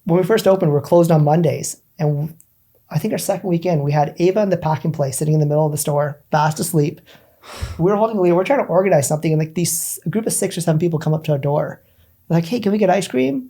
when we first opened, we're closed on Mondays. And I think our second weekend, we had Ava in the packing place sitting in the middle of the store, fast asleep. We were holding a lead. We're trying to organize something. And like a group of 6 or 7 people come up to our door. They're like, hey, can we get ice cream?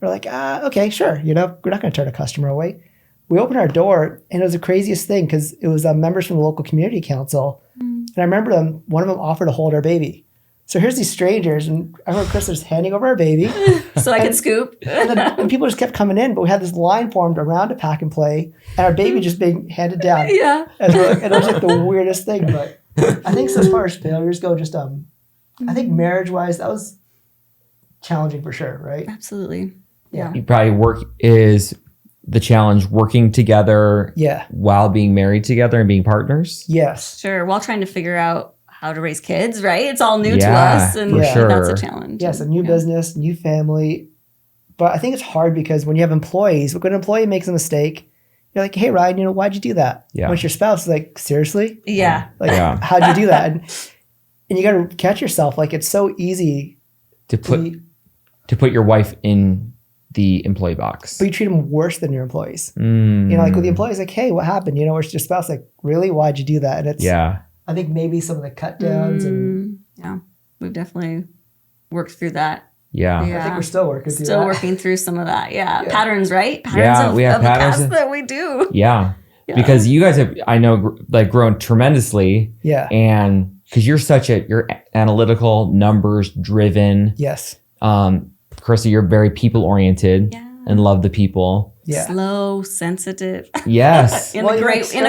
We're like, okay, sure. We're not going to turn a customer away. We opened our door, and it was the craziest thing because it was members from the local community council. And I remember one of them offered to hold our baby. So here's these strangers, and I remember Chris was handing over our baby. So I could scoop. and people just kept coming in, but we had this line formed around a pack and play, and our baby just being handed down. Yeah. And it was like the weirdest thing. But I think so as far as failures go, just I think marriage-wise, that was challenging for sure, right? Absolutely. Yeah. You probably is the challenge working together while being married together and being partners? Yes. Sure. While trying to figure out how to raise kids, right? It's all new to us, and that's a challenge. Yes, a new business, new family. But I think it's hard because when you have employees, when an employee makes a mistake, you're like, hey, Ryan, why'd you do that? Yeah. When your spouse is like, seriously? Yeah. Like, how'd you do that? And you got to catch yourself. Like, it's so easy to put your wife in the employee box. But you treat them worse than your employees. Like with the employees, like, hey, what happened? Or it's your spouse, like, really? Why'd you do that? And it's, I think maybe some of the cut downs and we've definitely worked through that. Yeah. I think we're still working through that. Still working through some of that. Yeah. Patterns, right? Patterns we have patterns the past that we do. Yeah. Because you guys have, I know, like grown tremendously. Yeah. And because you're analytical, numbers driven. Yes. Carissa, you're very people oriented and love the people. Yeah. Slow, sensitive. Yes. in a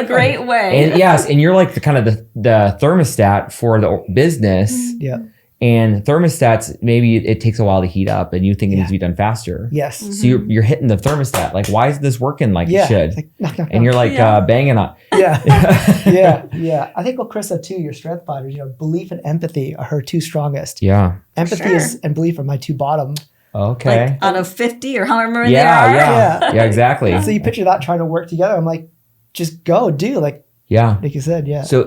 great way. And and you're like the kind of the thermostat for the business. Yeah. And thermostats, maybe it takes a while to heat up and you think it needs to be done faster. Yes. So you're hitting the thermostat. Like, why is this working like it should? Like, knock, and you're like banging on. Yeah. Yeah. I think with Carissa too, your strength fighters, belief and empathy are her 2 strongest. Yeah. Empathy and belief are my 2 bottom. Okay. Like out of 50 or however many they are. Yeah, exactly. So you picture that trying to work together. I'm like, just go do like you said. Yeah. So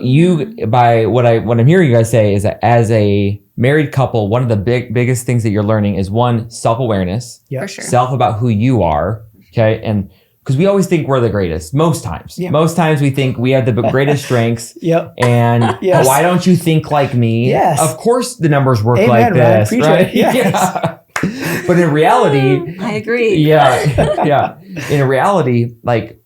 by what I'm hearing you guys say is that as a married couple, one of the biggest things that you're learning is 1, self-awareness. Yeah. For sure. Self about who you are. Okay. And because we always think we're the greatest most times. Yeah. Most times we think we have the greatest strengths. Yep. And why don't you think like me? Yes. Of course the numbers work Amen, like this. Ryan, right? yes. Yeah. But in reality, I agree. Yeah. In reality, like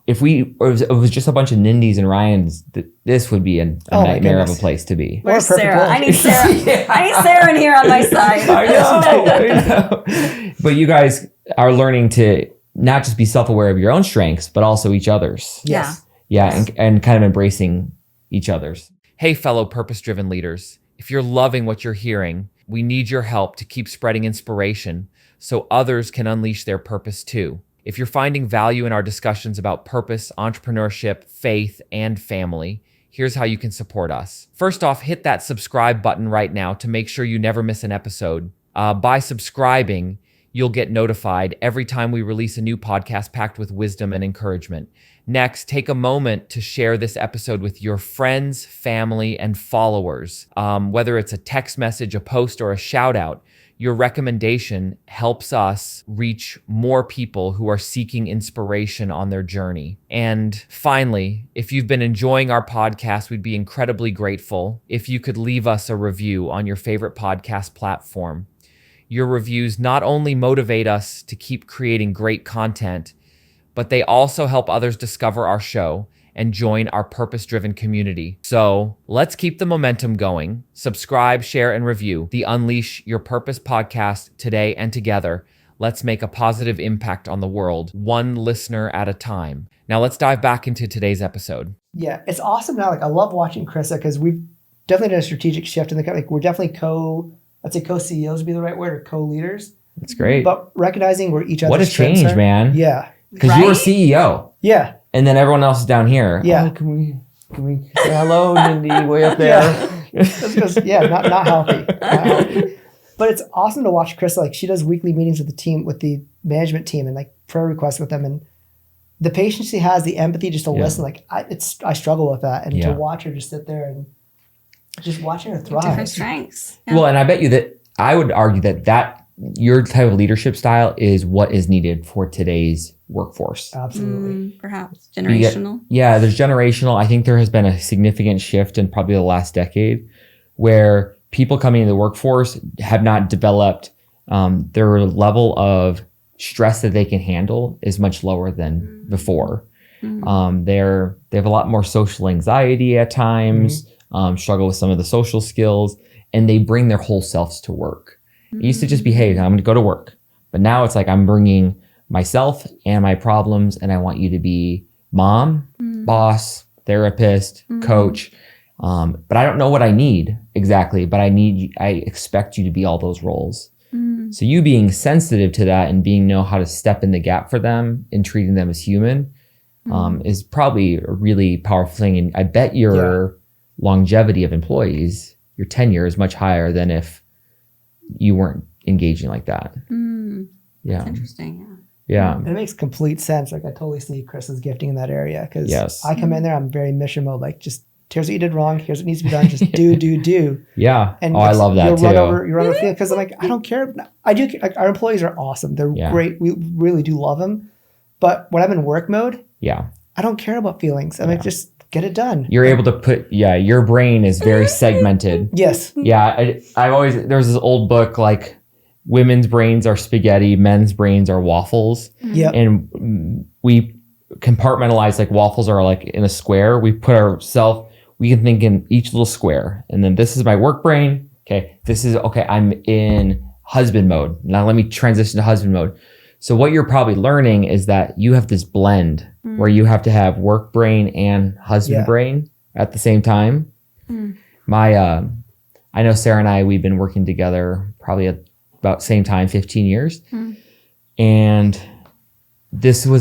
if it was just a bunch of Nindis and Ryans, this would be a nightmare of a place to be. Where's Sarah? I need Sarah. I need Sarah in here on my side. I know. But you guys are learning to not just be self-aware of your own strengths, but also each other's. Yes. Yeah. And kind of embracing each other's. Hey, fellow purpose-driven leaders. If you're loving what you're hearing, we need your help to keep spreading inspiration so others can unleash their purpose too. If you're finding value in our discussions about purpose, entrepreneurship, faith, and family, here's how you can support us. First off, hit that subscribe button right now to make sure you never miss an episode. By subscribing, you'll get notified every time we release a new podcast packed with wisdom and encouragement. Next, take a moment to share this episode with your friends, family, and followers. Whether it's a text message, a post, or a shout out, your recommendation helps us reach more people who are seeking inspiration on their journey. And finally, if you've been enjoying our podcast, we'd be incredibly grateful if you could leave us a review on your favorite podcast platform. Your reviews not only motivate us to keep creating great content, but they also help others discover our show and join our purpose-driven community. So let's keep the momentum going. Subscribe, share, and review the Unleash Your Purpose podcast today, and together, let's make a positive impact on the world, one listener at a time. Now let's dive back into today's episode. Yeah, it's awesome now. Like, I love watching Carissa because we've definitely done a strategic shift in the company. Like, we're definitely co-CEOs would be the right word, or co-leaders. That's great. But recognizing we're each other's What a change, man. Yeah. Because you were CEO. Yeah. And then everyone else is down here. Yeah. Oh, can we say hello, Nindi, way up there? Not healthy. Not healthy. But it's awesome to watch Carissa. Like, she does weekly meetings with the team, with the management team, and like prayer requests with them. And the patience she has, the empathy just to listen. Like, I struggle with that. And to watch her just sit there and just watching her thrive. Different strengths. Yeah. Well, and I bet you that I would argue that your type of leadership style is what is needed for today's workforce. Absolutely. Perhaps generational. There's generational. I think there has been a significant shift in probably the last decade where people coming into the workforce have not developed their level of stress that they can handle is much lower than before. They have a lot more social anxiety at times, struggle with some of the social skills, and they bring their whole selves to work. It used to just be, hey, I'm going to go to work. But now it's like I'm bringing myself and my problems, and I want you to be mom, boss, therapist, coach. But I don't know what I need exactly, but I expect you to be all those roles. So you being sensitive to that and know how to step in the gap for them and treating them as human is probably a really powerful thing. And I bet your longevity of employees, your tenure is much higher than if you weren't engaging like that. Yeah. That's interesting. Yeah. It makes complete sense. Like I totally see Chris's gifting in that area because I come in there, I'm very mission mode. Like just here's what you did wrong. Here's what needs to be done. Just do. Yeah. And I love that too. You run over feelings because I'm like, I don't care. I do. Like our employees are awesome. They're great. We really do love them. But when I'm in work mode, I don't care about feelings. I'm like, just get it done. You're able to put, your brain is very segmented. Yes. Yeah. There's this old book, like women's brains are spaghetti, men's brains are waffles. Yep. And we compartmentalize, like waffles are like in a square. We can think in each little square. And then this is my work brain. Okay. I'm in husband mode. Now let me transition to husband mode. So what you're probably learning is that you have this blend where you have to have work brain and husband brain at the same time. I know Sarah and I, we've been working together probably about same time, 15 years. And this was